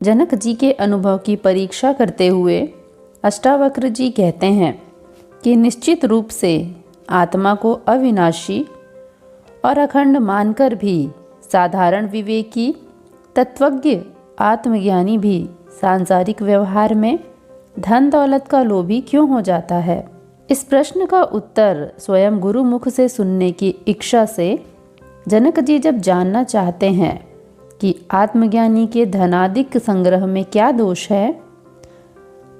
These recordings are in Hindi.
जनक जी के अनुभव की परीक्षा करते हुए अष्टावक्र जी कहते हैं कि निश्चित रूप से आत्मा को अविनाशी और अखंड मानकर भी साधारण विवेकी तत्वज्ञ आत्मज्ञानी भी सांसारिक व्यवहार में धन दौलत का लोभी क्यों हो जाता है। इस प्रश्न का उत्तर स्वयं गुरु मुख से सुनने की इच्छा से जनक जी जब जानना चाहते हैं कि आत्मज्ञानी के धनादिक संग्रह में क्या दोष है,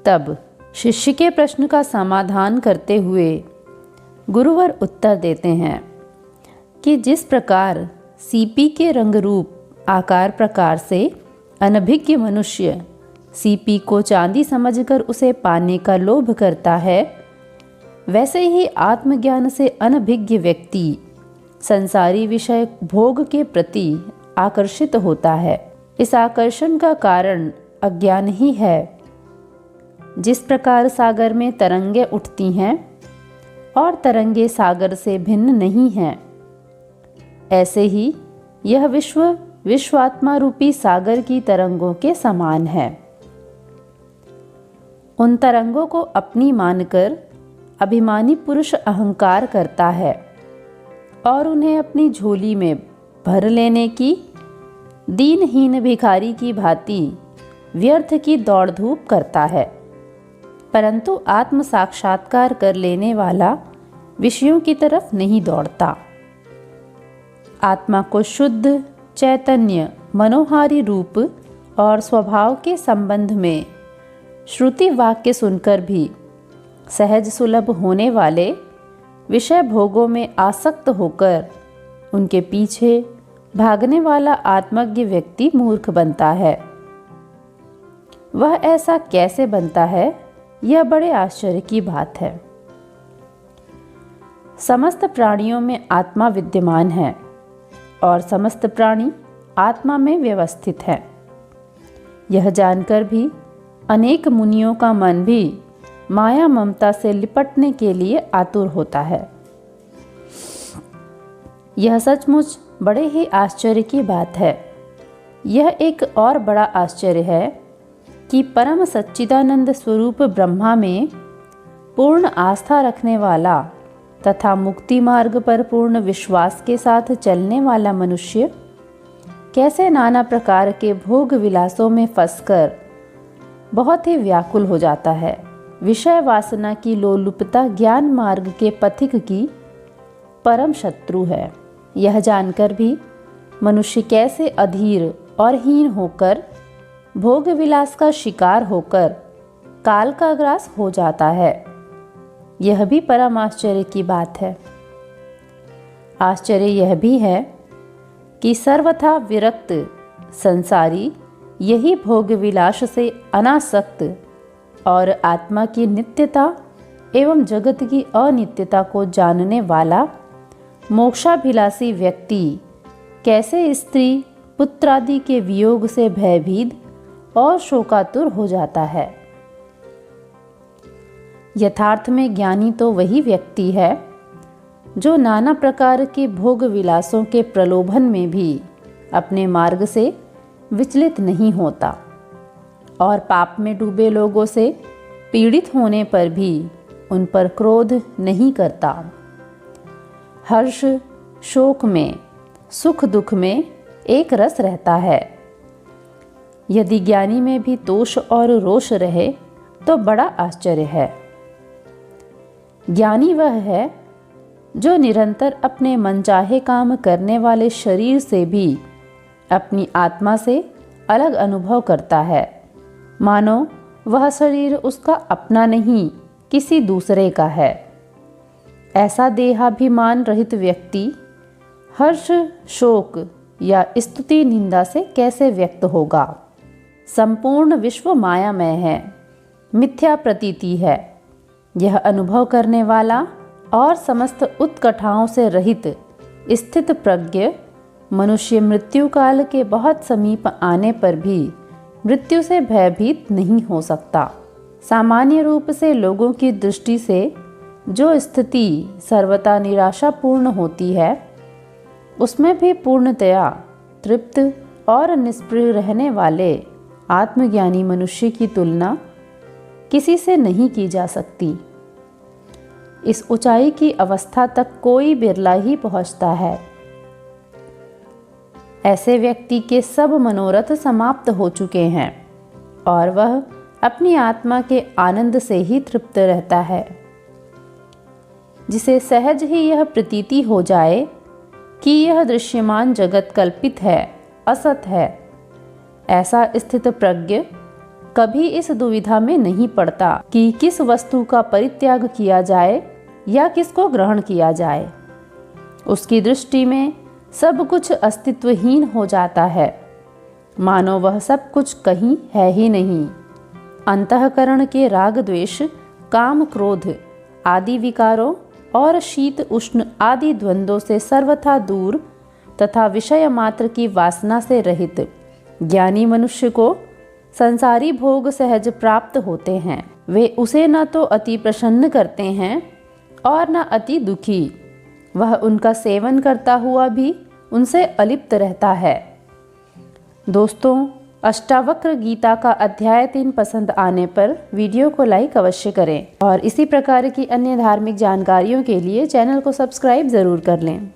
तब शिष्य के प्रश्न का समाधान करते हुए गुरुवर उत्तर देते हैं कि जिस प्रकार सीपी के रंग रूप आकार प्रकार से अनभिज्ञ मनुष्य सीपी को चांदी समझकर उसे पाने का लोभ करता है, वैसे ही आत्मज्ञान से अनभिज्ञ व्यक्ति संसारी विषय भोग के प्रति आकर्षित होता है। इस आकर्षण का कारण अज्ञान ही है। जिस प्रकार सागर में तरंगे उठती हैं और तरंगे सागर से भिन्न नहीं हैं, ऐसे ही यह विश्वात्मा रूपी सागर की तरंगों के समान है। उन तरंगों को अपनी मानकर अभिमानी पुरुष अहंकार करता है और उन्हें अपनी झोली में भर लेने की दीनहीन भिखारी की भांति व्यर्थ की दौड़ धूप करता है, परंतु आत्म साक्षात्कार कर लेने वाला विषयों की तरफ नहीं दौड़ता। आत्मा को शुद्ध चैतन्य मनोहारी रूप और स्वभाव के संबंध में श्रुति वाक्य सुनकर भी सहज सुलभ होने वाले विषय भोगों में आसक्त होकर उनके पीछे भागने वाला आत्मज्ञ व्यक्ति मूर्ख बनता है। वह ऐसा कैसे बनता है, यह बड़े आश्चर्य की बात है। समस्त प्राणियों में आत्मा विद्यमान है और समस्त प्राणी आत्मा में व्यवस्थित है। यह जानकर भी अनेक मुनियों का मन भी माया ममता से लिपटने के लिए आतुर होता है। यह सचमुच बड़े ही आश्चर्य की बात है। यह एक और बड़ा आश्चर्य है कि परम सच्चिदानंद स्वरूप ब्रह्मा में पूर्ण आस्था रखने वाला तथा मुक्ति मार्ग पर पूर्ण विश्वास के साथ चलने वाला मनुष्य कैसे नाना प्रकार के भोग विलासों में फंसकर बहुत ही व्याकुल हो जाता है। विषय वासना की लोलुपता ज्ञान मार्ग के पथिक की परम शत्रु है। यह जानकर भी मनुष्य कैसे अधीर और हीन होकर भोग विलास का शिकार होकर काल का ग्रास हो जाता है, यह भी परम आश्चर्य की बात है। आश्चर्य यह भी है कि सर्वथा विरक्त संसारी यही भोग विलास से अनासक्त और आत्मा की नित्यता एवं जगत की अनित्यता को जानने वाला मोक्षाभिलाषी व्यक्ति कैसे स्त्री पुत्रादि के वियोग से भयभीत और शोकातुर हो जाता है। यथार्थ में ज्ञानी तो वही व्यक्ति है जो नाना प्रकार के भोग विलासों के प्रलोभन में भी अपने मार्ग से विचलित नहीं होता और पाप में डूबे लोगों से पीड़ित होने पर भी उन पर क्रोध नहीं करता। हर्ष शोक में सुख दुख में एक रस रहता है। यदि ज्ञानी में भी तोष और रोष रहे तो बड़ा आश्चर्य है। ज्ञानी वह है जो निरंतर अपने मनचाहे काम करने वाले शरीर से भी अपनी आत्मा से अलग अनुभव करता है, मानो वह शरीर उसका अपना नहीं किसी दूसरे का है। ऐसा देहाभिमान रहित व्यक्ति हर्ष शोक या स्तुति निंदा से कैसे व्यक्त होगा। संपूर्ण विश्व मायामय है, मिथ्या प्रतीति है। यह अनुभव करने वाला और समस्त उत्कंठाओं से रहित स्थित प्रज्ञ मनुष्य मृत्यु काल के बहुत समीप आने पर भी मृत्यु से भयभीत नहीं हो सकता। सामान्य रूप से लोगों की दृष्टि से जो स्थिति सर्वथा निराशापूर्ण होती है, उसमें भी पूर्णतया तृप्त और निष्प्रिय रहने वाले आत्मज्ञानी मनुष्य की तुलना किसी से नहीं की जा सकती। इस ऊंचाई की अवस्था तक कोई बिरला ही पहुंचता है। ऐसे व्यक्ति के सब मनोरथ समाप्त हो चुके हैं और वह अपनी आत्मा के आनंद से ही तृप्त रहता है। जिसे सहज ही यह प्रतीति हो जाए कि यह दृश्यमान जगत कल्पित है, असत है, ऐसा स्थित प्रज्ञ कभी इस दुविधा में नहीं पड़ता कि किस वस्तु का परित्याग किया जाए या किसको ग्रहण किया जाए। उसकी दृष्टि में सब कुछ अस्तित्वहीन हो जाता है, मानो वह सब कुछ कहीं है ही नहीं। अंतःकरण के राग द्वेष, काम क्रोध आदि विकारों और शीत उष्ण आदि द्वंद्वों से सर्वथा दूर तथा विषय मात्र की वासना से रहित ज्ञानी मनुष्य को संसारी भोग सहज प्राप्त होते हैं। वे उसे न तो अति प्रसन्न करते हैं और न अति दुखी। वह उनका सेवन करता हुआ भी उनसे अलिप्त रहता है। दोस्तों, अष्टावक्र गीता का अध्याय 3 पसंद आने पर वीडियो को लाइक अवश्य करें और इसी प्रकार की अन्य धार्मिक जानकारियों के लिए चैनल को सब्सक्राइब ज़रूर कर लें।